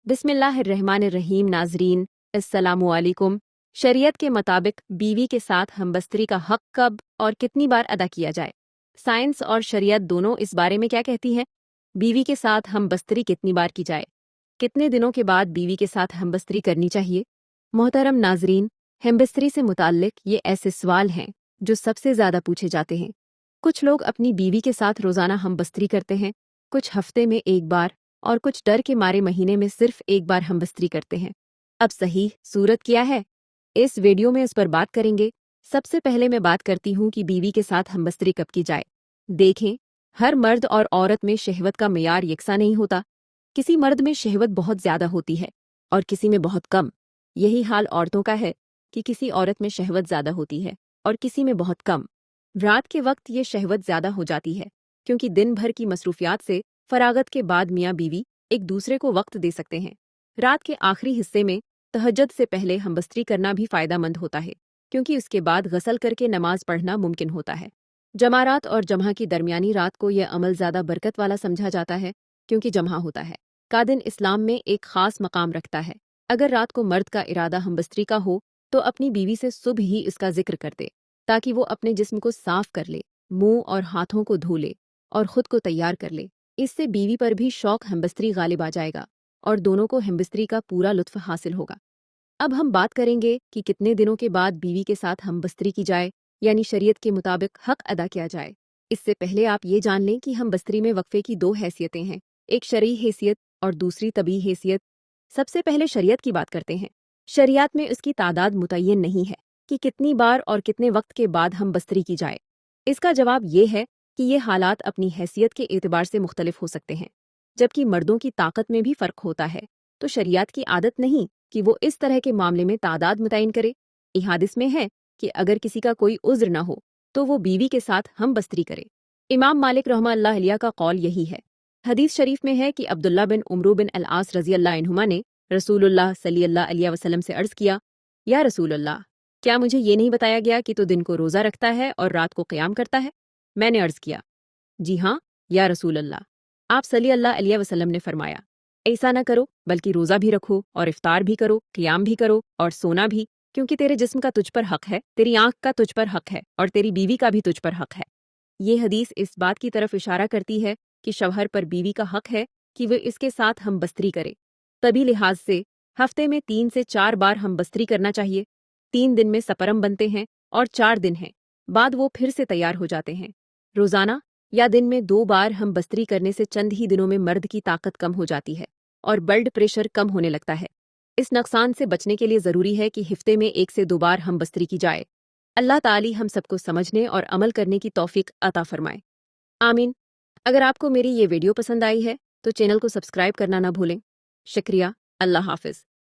बिस्मिल्लाहिर्रहमानिर्रहीम। नाजरीन अस्सलामु अलैकुम। शरीयत के मुताबिक बीवी के साथ हमबस्तरी का हक कब और कितनी बार अदा किया जाए? साइंस और शरीयत दोनों इस बारे में क्या कहती हैं? बीवी के साथ हमबस्तरी कितनी बार की जाए? कितने दिनों के बाद बीवी के साथ हमबस्तरी करनी चाहिए? मोहतरम नाजरीन, हमबस्तरी से मुताल्लिक ये ऐसे सवाल हैं जो सबसे ज़्यादा पूछे जाते हैं। कुछ लोग अपनी बीवी के साथ रोज़ाना हमबस्तरी करते हैं, कुछ हफ्ते में एक बार और कुछ डर के मारे महीने में सिर्फ एक बार हमबस्तरी करते हैं। अब सही सूरत क्या है? इस वीडियो में इस पर बात करेंगे। सबसे पहले मैं बात करती हूँ कि बीवी के साथ हमबस्तरी कब की जाए। देखें, हर मर्द और औरत में शहवत का मेयार यकसा नहीं होता। किसी मर्द में शहवत बहुत ज़्यादा होती है और किसी में बहुत कम। यही हाल औरतों का है कि किसी औरत में शहवत ज़्यादा होती है और किसी में बहुत कम। रात के वक्त ये शहवत ज़्यादा हो जाती है क्योंकि दिन भर की मसरूफियात से फरागत के बाद मियाँ बीवी एक दूसरे को वक्त दे सकते हैं। रात के आखिरी हिस्से में तहज्जुद से पहले हमबस्तरी करना भी फ़ायदामंद होता है क्योंकि उसके बाद गसल करके नमाज पढ़ना मुमकिन होता है। जमारात और जम्हा की दरमियानी रात को यह अमल ज़्यादा बरकत वाला समझा जाता है क्योंकि जम्हा होता है। का दिन इस्लाम में एक ख़ास मकाम रखता है। अगर रात को मर्द का इरादा हमबस्तरी का हो तो अपनी बीवी से सुबह ही इसका जिक्र कर दे ताकि वो अपने जिस्म को साफ कर ले, मुंह और हाथों को धो ले और ख़ुद को तैयार कर ले। इससे बीवी पर भी शौक हमबस्तरी गालिब आ जाएगा और दोनों को हमबस्तरी का पूरा लुत्फ़ हासिल होगा। अब हम बात करेंगे कि कितने दिनों के बाद बीवी के साथ हमबस्तरी की जाए, यानी शरीयत के मुताबिक हक अदा किया जाए। इससे पहले आप ये जान लें कि हमबस्तरी में वक्फे की दो हैसियतें हैं, एक शरई हैसियत और दूसरी तबी हैसियत। सबसे पहले शरीयत की बात करते हैं। शरीयत में उसकी तादाद मुतय्यन नहीं है कि कितनी बार और कितने वक्त के बाद हमबस्तरी की जाए। इसका जवाब ये है कि ये हालात अपनी हैसियत के एतबार से मुख्तलिफ हो सकते हैं। जबकि मर्दों की ताकत में भी फ़र्क होता है, तो शरीयत की आदत नहीं कि वो इस तरह के मामले में तादाद मुतय्यन करे। इहादिस में है कि अगर किसी का कोई उज़्र न हो तो वो बीवी के साथ हमबस्तरी करे। इमाम मालिक रहमतुल्लाह अलैह का कौल यही है। हदीस शरीफ में है कि अब्दुल्ला बिन उमरू बिन अल-आस रज़ियल्लाहु अन्हुमा ने रसूलुल्लाह सल्लल्लाहु अलैहि वसल्लम से अर्ज़ किया, या रसूलल्लाह, क्या मुझे ये नहीं बताया गया कि तू दिन को रोज़ा रखता है और रात को क़याम करता है? मैंने अर्ज़ किया, जी हाँ या रसूल अल्लाह। आप सल्लल्लाहु अलैहि वसल्लम ने फरमाया, ऐसा न करो बल्कि रोज़ा भी रखो और इफ्तार भी करो, क़याम भी करो और सोना भी, क्योंकि तेरे जिस्म का तुझ पर हक है, तेरी आँख का तुझ पर हक है और तेरी बीवी का भी तुझ पर हक है। ये हदीस इस बात की तरफ इशारा करती है कि शौहर पर बीवी का हक है कि वह इसके साथ हमबस्तरी करे। तभी लिहाज से हफ्ते में 3 से 4 बार हमबस्तरी करना चाहिए। 3 दिन में सपरम बनते हैं और 4 दिन हैं बाद वो फिर से तैयार हो जाते हैं। रोज़ाना या दिन में 2 बार हमबस्तरी करने से चंद ही दिनों में मर्द की ताकत कम हो जाती है और ब्लड प्रेशर कम होने लगता है। इस नुकसान से बचने के लिए ज़रूरी है कि हफ्ते में 1 से 2 बार हमबस्तरी की जाए। अल्लाह ताली हम सबको समझने और अमल करने की तौफीक अता फरमाए। आमीन। अगर आपको मेरी ये वीडियो पसंद आई है तो चैनल को सब्सक्राइब करना ना भूलें। शुक्रिया। अल्लाह हाफ़िज़।